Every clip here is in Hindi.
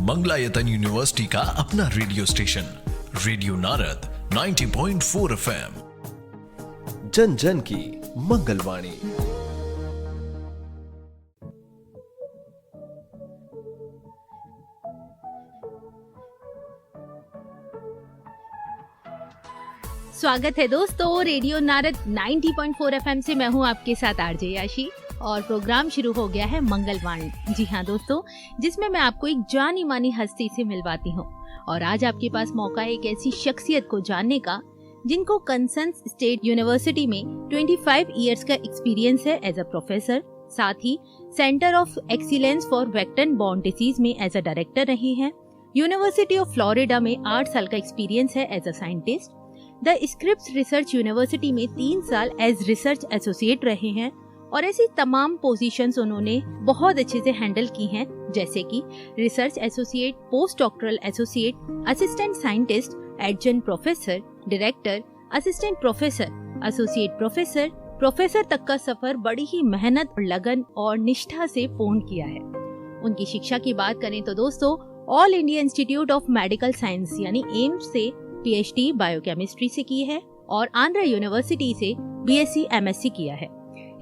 मंगलायतन यूनिवर्सिटी का अपना radio station radio Narad 90.4 FM, जन जन की मंगलवाणी। स्वागत है दोस्तों रेडियो नारद 90.4 FM से। मैं हूं आपके साथ आरजे याशी और प्रोग्राम शुरू हो गया है मंगलवाणी। जी हाँ दोस्तों, जिसमें मैं आपको एक जानी मानी हस्ती से मिलवाती हूँ। और आज आपके पास मौका है एक ऐसी शख्सियत को जानने का जिनको कंसर्न स्टेट यूनिवर्सिटी में 25 इयर्स का एक्सपीरियंस है एज अ प्रोफेसर, साथ ही centre of excellence for vector borne disease में एज अ डायरेक्टर रही हैं। यूनिवर्सिटी ऑफ फ्लोरिडा में 8 साल का एक्सपीरियंस है as a scientist. The Scripps research university में 3 साल एज रिसर्च एसोसिएट रहे हैं और ऐसी तमाम पोजीशंस उन्होंने बहुत अच्छे से हैंडल की हैं, जैसे कि research associate, post doctoral associate, assistant scientist, adjunct professor, director, assistant professor, associate professor, professor तक का सफर बड़ी ही मेहनत, लगन और निष्ठा से पूर्ण किया है। उनकी शिक्षा की बात करें तो दोस्तों all India Institute of medical science यानी एम्स से पीएचडी बायोकेमिस्ट्री से की है और आंध्रा यूनिवर्सिटी से बीएससी एमएससी किया है।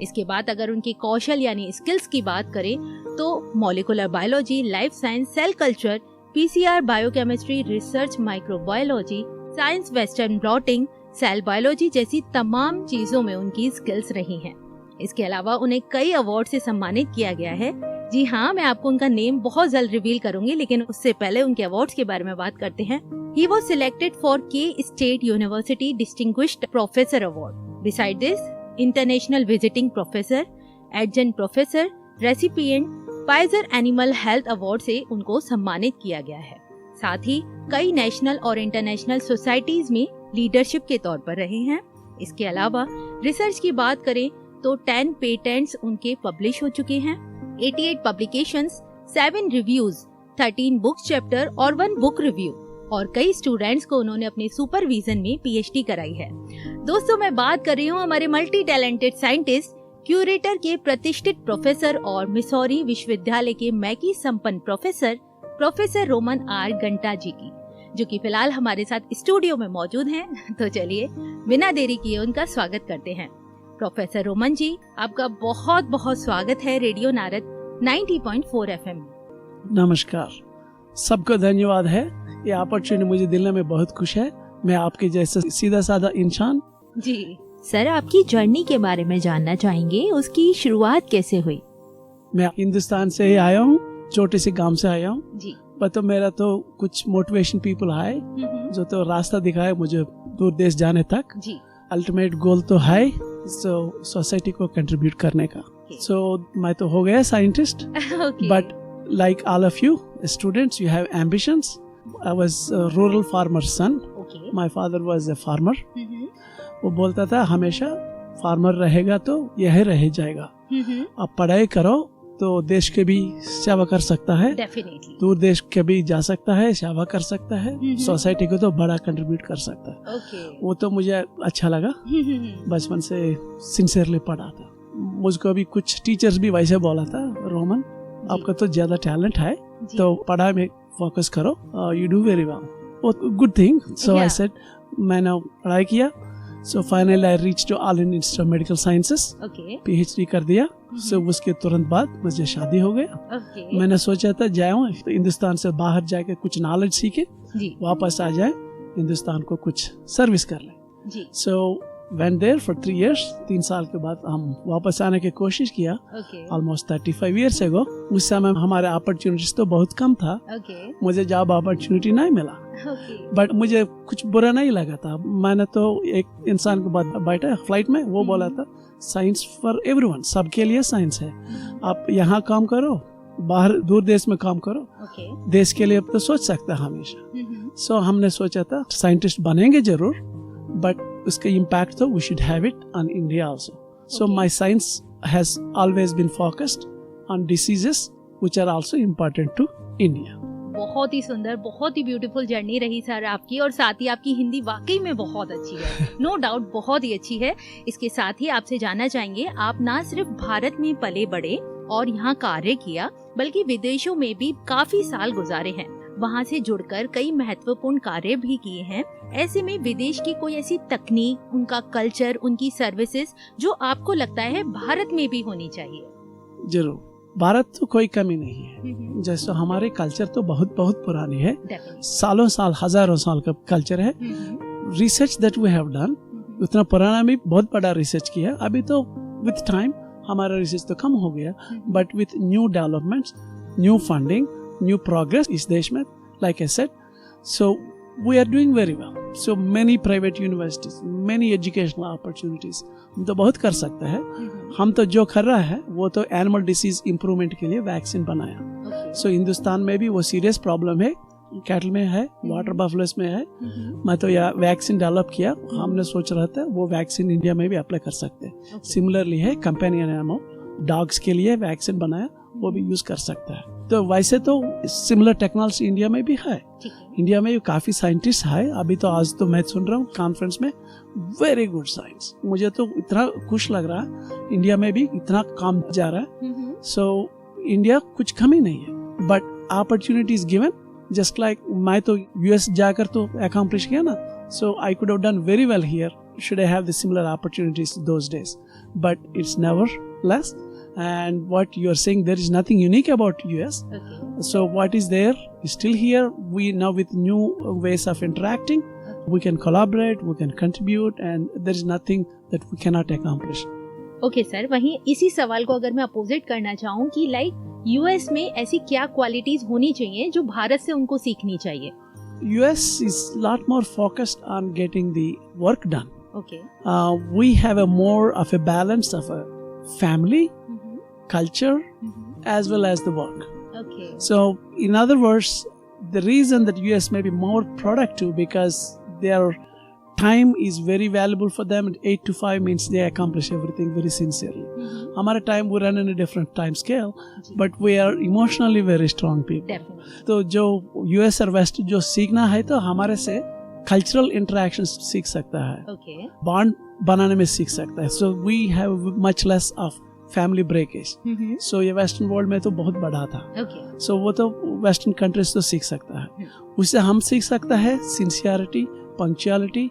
इसके बाद अगर उनके कौशल यानी स्किल्स की बात करें तो molecular biology, life science, cell culture, PCR biochemistry, research microbiology, science western blotting, cell biology जैसी तमाम चीजों में उनकी स्किल्स रही हैं। इसके अलावा उन्हें कई अवार्ड से सम्मानित किया गया है। जी हाँ, मैं आपको उनका नेम बहुत जल्द रिवील करूंगी, लेकिन उससे पहले उनके अवार्ड्स के बारे में बात करते हैं। He was selected for K State University Distinguished Professor Award. Beside this, International Visiting Professor, Adjunct Professor, Recipient, Pfizer Animal Health Award से उनको सम्मानित किया गया है। साथ ही कई नेशनल और इंटरनेशनल सोसाइटीज में लीडरशिप के तौर पर रहे हैं। इसके अलावा रिसर्च की बात करें तो 10 पेटेंट्स उनके पब्लिश हो चुके हैं, 88 पब्लिकेशंस, 7 रिव्यूज, 13 बुक चैप्टर और 1 बुक रिव्यू और कई स्टूडेंट्स को उन्होंने अपने सुपरविजन में पीएचडी कराई है। दोस्तों, मैं बात कर रही हूँ हमारे मल्टी टैलेंटेड साइंटिस्ट, क्यूरेटर के प्रतिष्ठित प्रोफेसर और मिसौरी विश्वविद्यालय के मैकी संपन्न प्रोफेसर रोमन आर गंटा जी की, जो कि फिलहाल हमारे साथ स्टूडियो में मौजूद हैं। तो चलिए बिना देरी किए उनका स्वागत करते हैं। प्रोफेसर रोमन जी, आपका बहुत बहुत स्वागत है रेडियो नारद 90.4 FM। नमस्कार, सबको धन्यवाद है। ये अपॉर्चुनिटी मुझे दिलने में बहुत खुश है। मैं आपके जैसा सीधा साधा इंसान। जी सर, आपकी जर्नी के बारे में जानना चाहेंगे, उसकी शुरुआत कैसे हुई? मैं हिंदुस्तान से ही आया हूँ, छोटे से गांव से आया हूँ जी। पर तो मेरा तो कुछ मोटिवेशन पीपल है जो तो रास्ता दिखाए मुझे दूर देश जाने तक जी। अल्टीमेट गोल तो है सोसाइटी को कंट्रीब्यूट करने का। मैं तो हो गया scientist, but like all of you students, you have ambitions. I was a rural farmer's son. Okay. My father was a farmer. वो बोलता था हमेशा फार्मर रहेगा तो यही रह जाएगा। अब पढ़ाई करो तो देश के भी सेवा कर सकता है, Definitely. दूर देश के भी जा सकता है, सेवा कर सकता है, सोसाइटी को तो बड़ा कंट्रीब्यूट कर सकता है। Okay. वो तो मुझे अच्छा लगा, बचपन से सिंसियरली पढ़ा था। मुझको भी कुछ टीचर्स भी वैसे बोला था, रोमन आपका तो ज्यादा टैलेंट है तो पढ़ाई में फोकस करो, you do very well, good thing. So I said, मैंने पढ़ाई किया। So finally I reach to All India Institute of Medical Sciences, PhD कर दिया। सो उसके तुरंत बाद मुझे शादी हो गया। मैंने सोचा था जाऊँ हिंदुस्तान से बाहर जाके कुछ नॉलेज सीखे, वापस आ जाए हिंदुस्तान को कुछ सर्विस कर ले। सो went there for 3 years. 3 साल के बाद हम वापस आने की कोशिश किया, almost 35 years ago. उस समय हमारे अपॉर्चुनिटीज तो बहुत कम था, मुझे जॉब अपॉर्चुनिटी नहीं मिला, बट मुझे कुछ बुरा नहीं लगा था। मैंने तो एक इंसान के बाद बैठा फ्लाइट में, वो बोला था साइंस फॉर एवरीवन, सबके लिए साइंस है। आप यहाँ काम करो, बाहर दूर देश में काम करो, देश के लिए तो सोच सकता है हमेशा। सो हमने सोचा था साइंटिस्ट बनेंगे जरूर, बट उसका इम्पैक्ट तो we should have it on India also. So my science has always been focused on diseases which are also important to India. बहुत ही सुंदर, बहुत ही ब्यूटीफुल जर्नी रही सर आपकी, और साथ ही आपकी हिंदी वाकई में बहुत अच्छी है, नो डाउट बहुत ही अच्छी है। इसके साथ ही आपसे जानना चाहेंगे, आप ना सिर्फ भारत में पले बड़े और यहाँ कार्य किया, बल्कि विदेशों में भी काफी साल गुजारे हैं। वहाँ से जुड़कर कई महत्वपूर्ण कार्य भी किए हैं। ऐसे में विदेश की कोई ऐसी तकनीक, उनका कल्चर, उनकी सर्विसेज जो आपको लगता है भारत में भी होनी चाहिए? जरूर, भारत तो कोई कमी नहीं है। जैसे हमारे कल्चर तो बहुत बहुत पुरानी है, सालों साल, हजारों साल का कल्चर है। Research that we have done, उतना पुराना भी बहुत बड़ा रिसर्च किया। अभी तो विथ टाइम हमारा रिसर्च तो कम हो गया, but with new developments, new funding, new progress इस देश में, like I said, so we are doing very well. So many private universities, many educational opportunities, हम तो बहुत कर सकते हैं। हम तो जो कर रहा है वो तो एनिमल डिसीज इम्प्रूवमेंट के लिए वैक्सीन बनाया। सो हिंदुस्तान में भी वो सीरियस प्रॉब्लम है, कैटल में है, वाटर बफलोस में है। मैं तो यह वैक्सीन डेवलप किया, हमने सोच रहा था वो वैक्सीन इंडिया में भी अप्लाई कर सकते हैं। सिमिलरली है कंपेनियन एनिमल, डॉग्स के लिए वैक्सीन बनाया, वो भी यूज कर सकता है। तो वैसे तो सिमिलर टेक्नोलॉजी इंडिया में भी है। इंडिया में काफी साइंटिस्ट है। अभी तो आज तो मैं सुन रहा हूँ कॉन्फ्रेंस में, वेरी गुड साइंस। मुझे तो इतना खुश लग रहा है, इंडिया में भी इतना काम जा रहा है। सो इंडिया कुछ कमी नहीं है, but opportunity is given. Just like मैं तो यूएस जाकर तो अकम्प्लिश किया ना, so I could have done very well here should I have the similar opportunities those days, but it's never less. And what you are saying, there is nothing unique about US. So what is there is still here. We now with new ways of interacting, we can collaborate, we can contribute, and there is nothing that we cannot accomplish. Okay sir, वहीं इसी सवाल को अगर मैं अपोजिट करना चाहूँ कि लाइक यूएस में ऐसी क्या क्वालिटीज होनी चाहिए जो भारत से उनको सीखनी चाहिए? US is a lot more focused on getting the work done. Okay. We have a more of a balance of a family, culture, as well as the work. Okay. So, in other words, the reason that US may be more productive because their time is very valuable for them. 8 to 5 means they accomplish everything very sincerely. Our time, we run in a different time scale, but we are emotionally very strong people. Definitely. तो जो US और West जो सीखना है तो हमारे से कल्चरल इंटरेक्शन सीख सकता है, बॉन्ड बनाने में सीख सकता है। So we have much less of family breakage. So ये वेस्टर्न वर्ल्ड में तो बहुत बड़ा था। सो वो तो वेस्टर्न कंट्रीज तो सीख सकता है, उससे हम सीख सकता है sincerity, punctuality,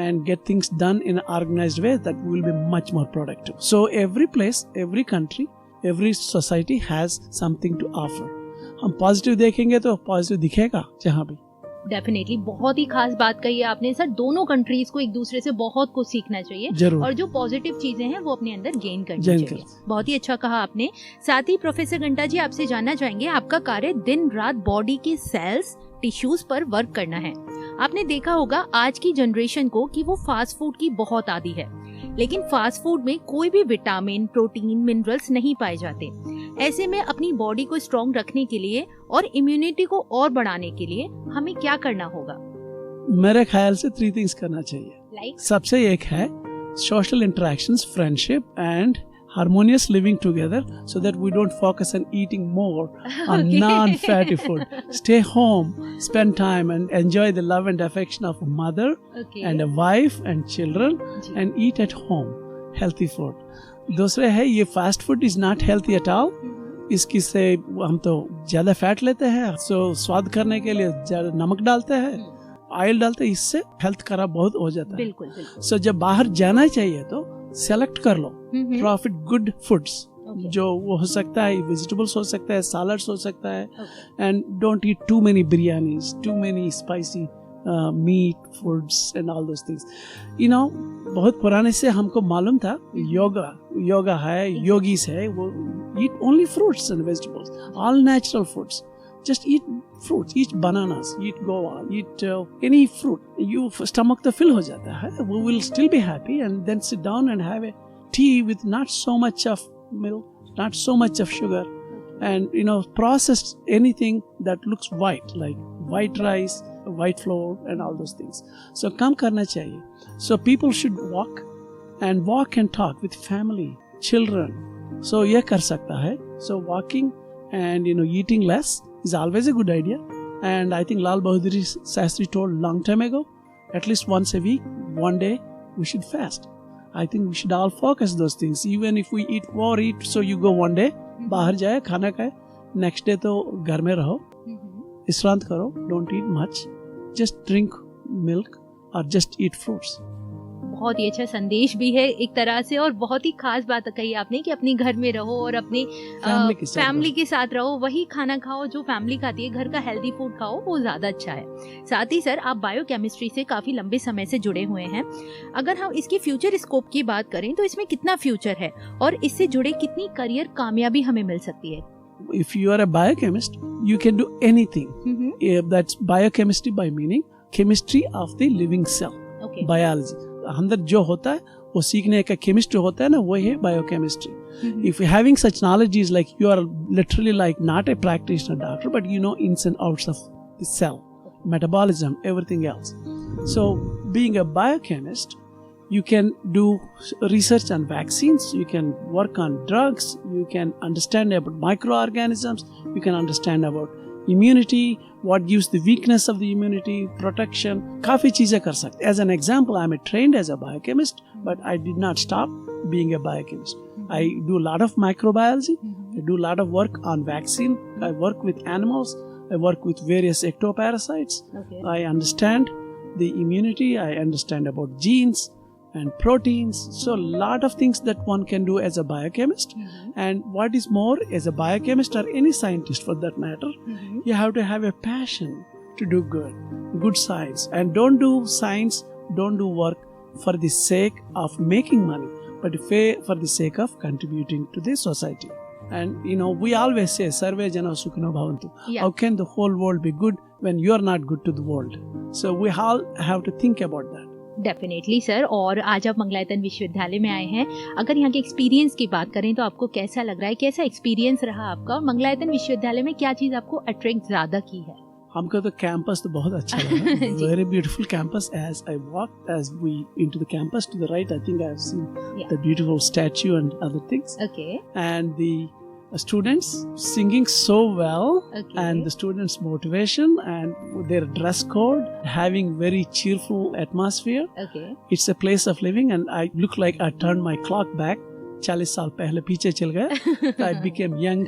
and get things done in an organized way that we will be much more productive. So every place, every country, every society has something to offer. हम पॉजिटिव देखेंगे तो पॉजिटिव दिखेगा जहाँ भी। डेफिनेटली, बहुत ही खास बात कही है आपने सर। दोनों कंट्रीज को एक दूसरे से बहुत कुछ सीखना चाहिए और जो पॉजिटिव चीजें हैं वो अपने अंदर गेन करनी चाहिए। बहुत ही अच्छा कहा आपने। साथ ही प्रोफेसर घंटा जी, आपसे जानना चाहेंगे, आपका कार्य दिन रात बॉडी के सेल्स, टिश्यूज पर वर्क करना है। आपने देखा होगा आज की जनरेशन को कि वो फास्ट फूड की बहुत आदी है, लेकिन फास्ट फूड में कोई भी विटामिन, प्रोटीन, मिनरल्स नहीं पाए जाते। ऐसे में अपनी बॉडी को स्ट्रॉन्ग रखने के लिए और इम्यूनिटी को और बढ़ाने के लिए हमें क्या करना होगा? मेरे ख्याल से 3 थिंग्स करना चाहिए। सबसे एक है social interactions, friendship and harmonious living together, so that we don't focus on eating more on non-fatty food. Stay home, spend time and enjoy the love and affection of a mother and a wife and children, and eat at home healthy food. दूसरे है, ये fast food is not healthy at all. इसकी से हम तो ज्यादा फैट लेते हैं, सो स्वाद करने के लिए ज्यादा नमक डालते हैं, ऑयल डालते हैं, इससे हेल्थ खराब बहुत हो जाता है। बिल्कुल। सो जब बाहर जाना चाहिए तो सेलेक्ट कर लो प्रॉफिट गुड फूड्स, जो वो हो सकता है वेजिटेबल्स हो सकता है, सैलड्स हो सकता है, and don't eat too many biryanis, too many spicy meat foods and all those things. You know, बहुत पुराने से हमको मालूम था योगा है, योगीज है, वो eat only fruits and vegetables, all natural foods. Just eat fruits, eat bananas, eat guava, eat any fruit. Your stomach तो fill हो जाता है. We will still be happy and then sit down and have a tea with not so much of milk, not so much of sugar, and processed anything that looks white, like white rice, white flour, and all those things. So काम करना चाहिए. So people should walk and talk with family, children. So ये कर सकता है. So walking and eating less is always a good idea, and I think Lal Bahadur Shastri told long time ago, at least once a week, one day we should fast. I think we should all focus those things. Even if we eat, so you go one day बाहर जाए, खाना खाए, नेक्स्ट डे तो घर में रहो, विश्रांत करो, don't eat much, just drink milk और जस्ट ईट फ्रूट्स। बहुत ही अच्छा संदेश भी है एक तरह से, और बहुत ही खास बात कही आपने कि अपने घर में रहो और अपनी फैमिली के साथ रहो, वही खाना खाओ जो फैमिली खाती है, घर का हेल्दी फूड खाओ, वो ज्यादा अच्छा है। साथ ही सर, आप बायोकेमिस्ट्री से काफी लंबे समय से जुड़े हुए हैं। अगर हम इसकी फ्यूचर स्कोप की बात करें तो इसमें कितना फ्यूचर है और इससे जुड़े कितनी करियर कामयाबी हमें मिल सकती है? If you are a biochemist, you can do anything. That's biochemistry by meaning chemistry of the living cell. Okay. Biology. अंदर जो होता है वो सीखने का केमिस्ट्री होता है ना, वो है biochemistry. If you having such knowledge is like you are literally like not a practitioner doctor, but you know ins and outs of the cell, metabolism, everything else. So being a biochemist, you can do research on vaccines, you can work on drugs, you can understand about microorganisms, you can understand about immunity, what gives the weakness of the immunity, protection, काफी चीजें कर सकते. As an example, I am trained as a biochemist, but I did not stop being a biochemist. I do a lot of microbiology, I do a lot of work on vaccine, I work with animals, I work with various ectoparasites, I understand the immunity, I understand about genes and proteins, so a lot of things that one can do as a biochemist. And what is more, as a biochemist or any scientist for that matter, you have to have a passion to do good science, and don't do science, don't do work for the sake of making money, but for the sake of contributing to the society. And you know, we always say sarve jana sukhino bhavantu. How can the whole world be good when you are not good to the world? So we all have to think about that. Definitely sir. और आज आप मंगलायतन विश्वविद्यालय में आए हैं, अगर यहाँ के एक्सपीरियंस की बात करें तो आपको कैसा लग रहा है, कैसा एक्सपीरियंस रहा आपका, और मंगलायतन विश्वविद्यालय में क्या चीज आपको अट्रैक्ट ज्यादा की है? हमको तो कैंपस तो बहुत अच्छा लगा, very beautiful campus. As I walk as we into the campus to the right, I think I have seen the beautiful statue and other things. Okay. And the students singing so well, and the students' motivation and their dress code, having very cheerful atmosphere. Okay. It's a place of living, and I look like I turned my clock back 40 साल पहले पीछे चल गया. I became young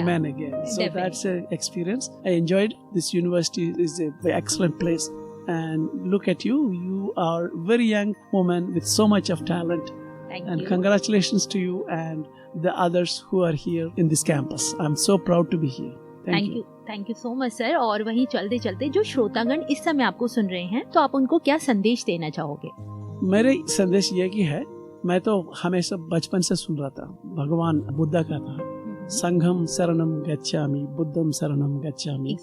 man again. So definitely. That's an experience. I enjoyed this university. Is a very excellent place, and look at you. You are very young woman with so much of talent. Thank and you. Congratulations to you and the others who are here in this campus. I'm so proud to be here. Thank you. Thank you so much sir. और वहीं चलते चलते जो श्रोतागण इस समय आपको सुन रहे हैं, तो आप उनको क्या संदेश देना चाहोगे? मेरे संदेश ये की है, मैं तो हमेशा बचपन से सुन रहा था, भगवान बुद्धा का था, संघम शरणम गच्छामि, बुद्धम शरणम गच्छामि,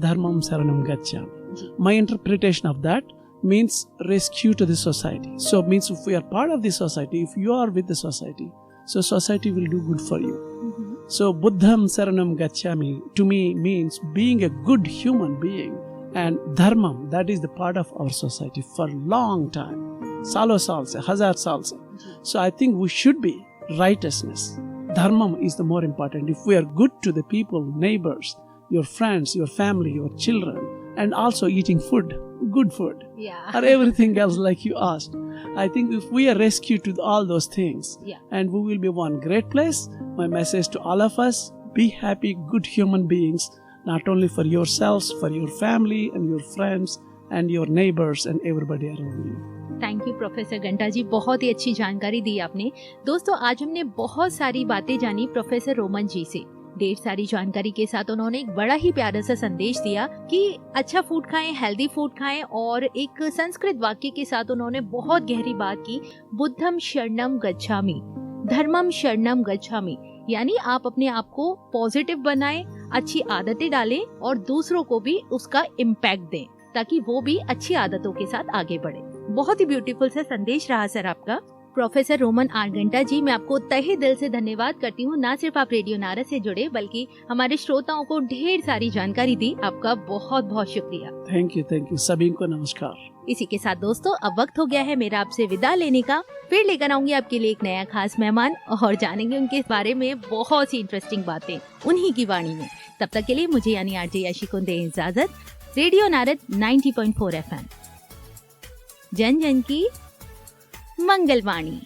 धर्मम शरणम गच्छामि. My interpretation of that means rescue to the society. So it means if we are part of the society, if you are with the society, so society will do good for you. So Buddham Saranam Gacchami to me means being a good human being, and Dharmam, that is the part of our society for long time, salo saal se, hazar saal se. So I think we should be righteousness. Dharmam is the more important. If we are good to the people, neighbors, your friends, your family, your children, and also eating food, good food, or everything else like you asked, I think if we are rescued to all those things, and we will be one great place. My message to all of us, be happy, good human beings, not only for yourselves, for your family and your friends and your neighbors and everybody around you. Thank you professor घंटा जी, बहुत ही अच्छी जानकारी दी आपने। दोस्तों, आज हमने बहुत सारी बातें जानी प्रोफेसर रोमन जी से। ढेर सारी जानकारी के साथ उन्होंने एक बड़ा ही प्यारा सा संदेश दिया कि अच्छा फूड खाएं, हेल्दी फूड खाएं, और एक संस्कृत वाक्य के साथ उन्होंने बहुत गहरी बात की, बुद्धम शरणम गच्छामि, धर्मम शरणम गच्छामि, यानी आप अपने आप को पॉजिटिव बनाएं, अच्छी आदतें डालें और दूसरों को भी उसका इम्पैक्ट दें, ताकि वो भी अच्छी आदतों के साथ आगे बढ़े। बहुत ही ब्यूटीफुल सा संदेश रहा सर आपका। प्रोफेसर रोमन आर घंटा जी, मैं आपको तहे दिल से धन्यवाद करती हूँ। ना सिर्फ आप रेडियो नारद से जुड़े, बल्कि हमारे श्रोताओं को ढेर सारी जानकारी दी। आपका बहुत बहुत शुक्रिया। थैंक यू सभी को नमस्कार। इसी के साथ दोस्तों, अब वक्त हो गया है मेरा आपसे विदा लेने का। फिर लेकर आऊंगी आपके लिए एक नया खास मेहमान, और जानेंगे उनके बारे में बहुत सी इंटरेस्टिंग बातें उन्हीं की वाणी में। तब तक के लिए मुझे यानी आरजे याशी को दें इजाजत। रेडियो नारद 90.4 FM, जन जन की मंगलवाणी।